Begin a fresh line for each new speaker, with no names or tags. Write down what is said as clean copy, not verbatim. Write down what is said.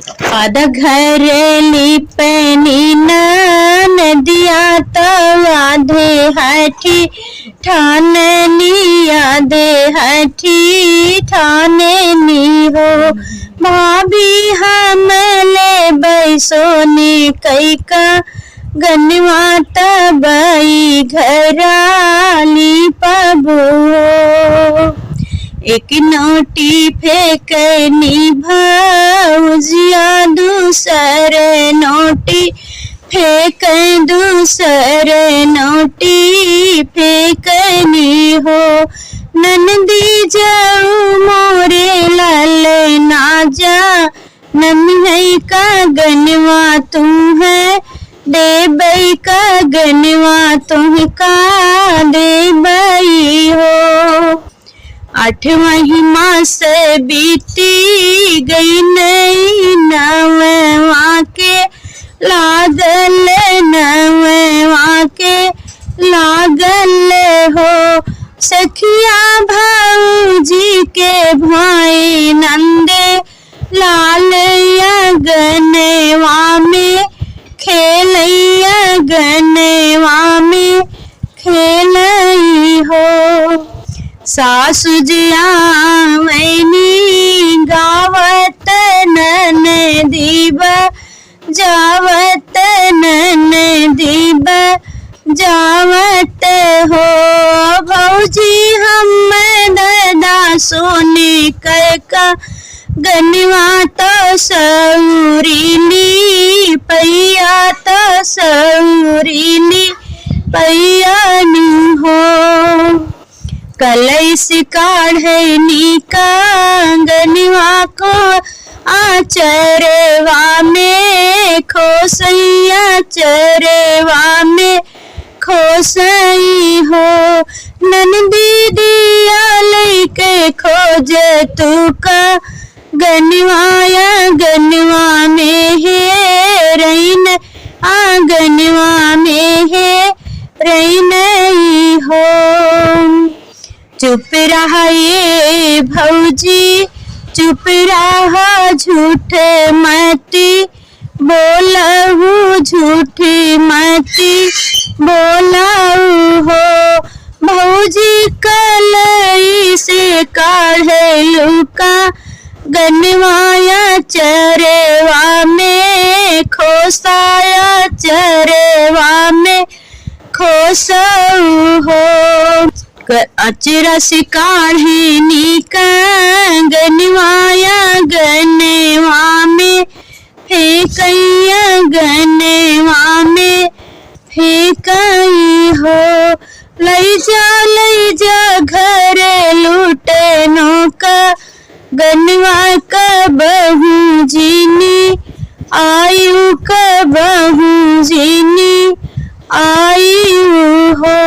आधा घर लिपनी नदिया तब आधे हठी ठाननी आधे हठी ठाननी हो। भाभी हम ले बैसोनी कई का गनवा तबई घराली पबो। एक नोटी फेंकनी भौजिया दूसर नोटी फेंक दूसर नोटी फेंकनी हो। ननदी जाऊ मोरे लाल ना जा नमी का गनवा तुम है देबई का गनवा तुम का देबई हो। 8वां मास बीती गई नई नववा के लागल नववा के लागल हो। सखिया भौजी के भाई नंदे लालया गनवा में खेलैया गनवा में खेलई हो। सासु जियावनी गावत ननदी जावत ननदी जावत हो। भौजी हम दादा सोने का गनवा तो सौरीली पैया तो सौरीली पैया नी हो। कलैस काढ़नी का गनवा को आचरवा में खोसैया चरवा में खोसई हो। ननदी दिया लैके खोज तू का गनवाया गनवा में है रैन आंगनवा में है रैनई हो। चुप रहा ये भौजी चुप रहा झूठ मती बोलहु झूठी मती बोलहु हो। भौजी कलई से काढ़े लुका गनवाया चरवा में खोसाया चरवा में खोसऊ हो। अचरा से काढ़नी का गनवाया गनवा में फेंकैया गनवा में फेंकई हो। लई जा घर लूटनो का गनवा का बहू जीनी आयु का बहू जीनी आयु हो।